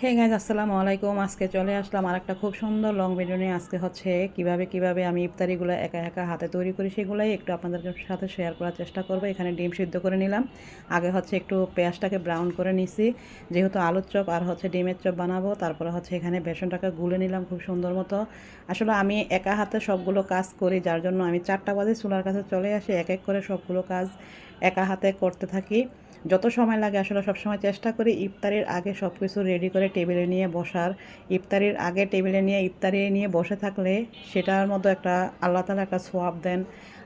Hey guys আসসালামু আলাইকুম। আজকে চলে আসলাম আর একটা খুব সুন্দর লং ভিডিও নিয়ে। আজকে হচ্ছে কিভাবে আমি ইফতারিগুলো একা একা হাতে তৈরি করি সেগুলাই একটু আপনাদের সাথে শেয়ার করার চেষ্টা করবো। এখানে ডিম সিদ্ধ করে নিলাম। আগে হচ্ছে একটু পেঁয়াজটাকে ব্রাউন করে নিছি, যেহেতু আলুর চপ আর হচ্ছে ডিমের চপ বানাবো। তারপরে হচ্ছে এখানে বেসনটাকে গুলে নিলাম খুব সুন্দর মতো। আসলে আমি একা হাতে সবগুলো কাজ করি, যার জন্য আমি 4টা বাজে চুলার কাছে চলে আসি, এক এক করে সবগুলো কাজ একা হাতে করতে থাকি। যত সময় লাগে আসলে সবসময় চেষ্টা করি ইফতারির আগে সব কিছু রেডি করে টেবিলে নিয়ে বসার। ইফতারির আগে টেবিলে নিয়ে ইফতারি নিয়ে বসে থাকলে সেটার মধ্যে একটা আল্লাহ তাআলা একটা সোয়াব দেন।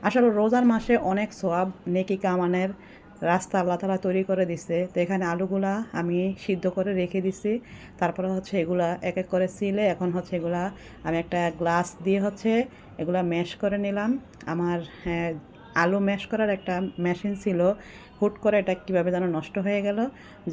আসলে রোজার মাসে অনেক সোয়াব নেকি কামানের রাস্তা আল্লাহ তাআলা তৈরি করে দিছে। তো এখানে আলুগুলা আমি সিদ্ধ করে রেখে দিছি। তারপরে হচ্ছে এগুলা এক এক করে সিলে এখন হচ্ছে এগুলা আমি একটা গ্লাস দিয়ে হচ্ছে এগুলা ম্যাশ করে নিলাম। আমার আলু ম্যাশ করার একটা মেশিন ছিল, হুট করে এটা কীভাবে যেন নষ্ট হয়ে গেল,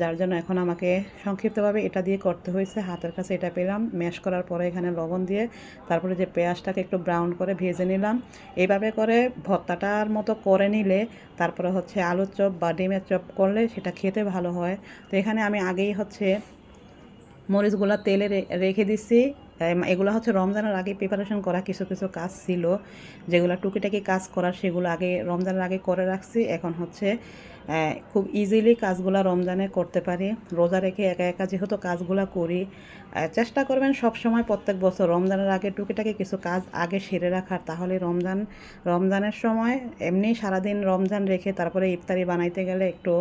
যার জন্য এখন আমাকে সংক্ষিপ্তভাবে এটা দিয়ে করতে হয়েছে। হাতের কাছে এটা পেলাম, ম্যাশ করার পরে এখানে লবণ দিয়ে তারপরে যে পেঁয়াজটাকে একটু ব্রাউন করে ভেজে নিলাম। এইভাবে করে ভর্তাটার মতো করে নিলে তারপরে হচ্ছে আলুর চপ বা ডিমের চপ করলে সেটা খেতে ভালো হয়। তো এখানে আমি আগেই হচ্ছে মরিচগুলো তেলে রেখে দিছি। এগুলো হচ্ছে রমজানের আগে প্রিপারেশন করা কিছু কিছু কাজ ছিল, যেগুলো টুকিটাকি কাজ করার সেগুলো আগে রমজানের আগে করে রাখছি। এখন হচ্ছে খুব ইজিলি কাজগুলো রমজানে করতে পারি। রোজা রেখে একা একা যেহেতু কাজগুলো করি, চেষ্টা করবেন সব সময় প্রত্যেক বছর রমজানের আগে টুকিটাকি কিছু কাজ আগে সেরে রাখার, তাহলে রমজানের সময় এমনি সারাদিন রমজান রেখে তারপরে ইফতারি বানাইতে গেলে একটু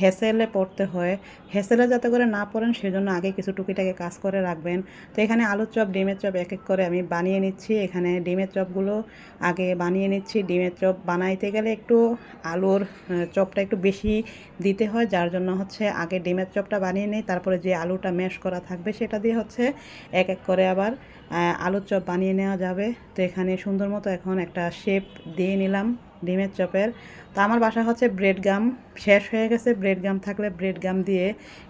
হেসেলে পড়তে হয়। হেসেলে যাতে করে না পড়েন সেজন্য আগে কিছু টুকিটাকি কাজ করে রাখবেন। তো এখানে আলুর চপ ডিমের চপ এক এক করে আমি বানিয়ে নিচ্ছি। এখানে ডিমের চপগুলো আগে বানিয়ে নিচ্ছি। ডিমের চপ বানাইতে গেলে একটু আলুর চপটা একটু বেশি দিতে হয়, যার জন্য হচ্ছে আগে ডিমের চপটা বানিয়ে নিই, তারপরে যে আলুটা ম্যাশ করা থাকবে সেটা দিয়ে হচ্ছে এক এক করে আবার আলুর চপ বানিয়ে নেওয়া যাবে। তো এখানে সুন্দর মতো এখন একটা শেপ দিয়ে নিলাম ডিমের চপের। তো আমার বাসায় হচ্ছে ব্রেড গাম শেষ হয়ে গেছে। ব্রেড গাম থাকলে ব্রেড গাম দিয়ে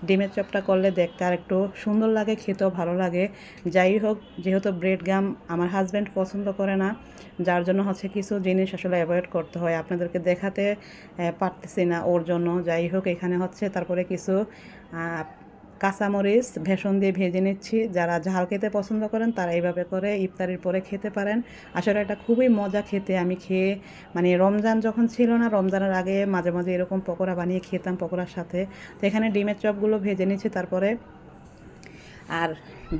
ডিমের চপটা করলে দেখতে আর একটু সুন্দর লাগে, খেতেও ভালো লাগে। যাই হোক, যেহেতু ব্রেড গাম আমার হাজব্যান্ড পছন্দ করে না, যার জন্য হচ্ছে কিছু জিনিস আসলে অ্যাভয়েড করতে হয়, আপনাদেরকে দেখাতে পারতেছি না ওর জন্য। যাই হোক, এখানে হচ্ছে তারপরে কিছু কাঁচামরিচ ভেষণ দিয়ে ভেজে নিচ্ছি। যারা ঝাল খেতে পছন্দ করেন তারা এইভাবে করে ইফতারির পরে খেতে পারেন। আসলে এটা খুবই মজা খেতে। আমি খেয়ে মানে রমজান যখন ছিল না, রমজানের আগে মাঝে মাঝে এরকম পকোড়া বানিয়ে খেতাম পকোড়ার সাথে। তো এখানে ডিমের চপগুলো ভেজে নিচ্ছি। তারপরে আর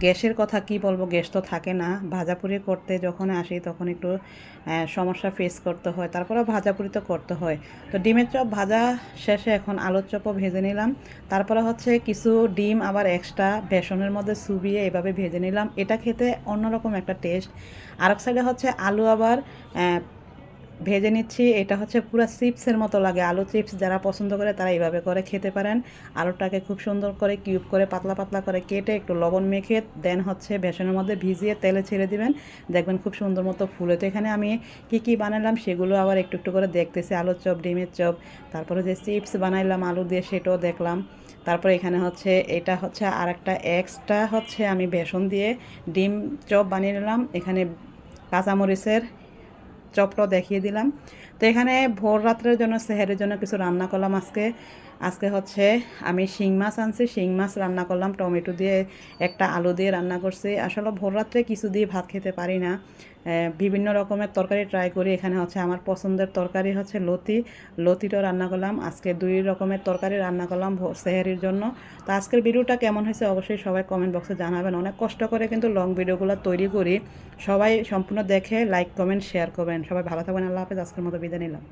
গ্যাসের কথা কি বলবো, গ্যাস তো থাকে না। ভাজাপুরি করতে যখন আসি তখন একটু সমস্যা ফেস করতে হয়, তারপরে ভাজাপুরি তো করতে হয়। তো ডিমের চপ ভাজা শেষে এখন আলুর চপও ভেজে নিলাম। তারপরে হচ্ছে কিছু ডিম আবার এক্সট্রা বেসনের মধ্যে চুবিয়ে এভাবে ভেজে নিলাম। এটা খেতে অন্যরকম একটা টেস্ট। আরেক সাইডে হচ্ছে আলু আবার ভেজে নিচ্ছি। এটা হচ্ছে পুরো চিপসের মতো লাগে। আলু চিপস যারা পছন্দ করে তারা এইভাবে করে খেতে পারেন। আলুটাকে খুব সুন্দর করে কিউব করে পাতলা পাতলা করে কেটে একটু লবণ মেখে দেন হচ্ছে বেসনের মধ্যে ভিজিয়ে তেলে ছেড়ে দিবেন, দেখবেন খুব সুন্দর মতো ফুলে। তো এখানে আমি কি বানালাম সেগুলো আবার একটু একটু করে দেখতেছি। আলুর চপ, ডিমের চপ, তারপরে যে চিপস বানাইলাম আলু দিয়ে সেটাও দেখলাম। তারপরে এখানে হচ্ছে এটা হচ্ছে আর একটা এক্সট্রা হচ্ছে আমি বেসন দিয়ে ডিম চপ বানিয়ে নিলাম। এখানে কাঁচামরিচের চপটাও দেখিয়ে দিলাম। তো এখানে ভোর রাত্রের জন্য সেহেরের জন্য কিছু রান্না করলাম আজকে। আজকে হচ্ছে আমি শিং মাছ আনছি, শিং মাছ রান্না করলাম টমেটো দিয়ে, একটা আলু দিয়ে রান্না করছি। আসলে ভোর রাত্রে কিছু দিয়ে ভাত খেতে পারি না, বিভিন্ন রকমের তরকারি ট্রাই করি। এখানে হচ্ছে আমার পছন্দের তরকারি হচ্ছে লতিটাও রান্না করলাম। আজকে 2 রকমের তরকারি রান্না করলাম সেহেরির জন্য। তো আজকের ভিডিওটা কেমন হয়েছে অবশ্যই সবাই কমেন্ট বক্সে জানাবেন। অনেক কষ্ট করে কিন্তু লং ভিডিওগুলো তৈরি করি। সবাই সম্পূর্ণ দেখে লাইক কমেন্ট শেয়ার করবেন। সবাই ভালো থাকবেন। আল্লাহ হাফেজ। আজকের মতো বিদায় নিলাম।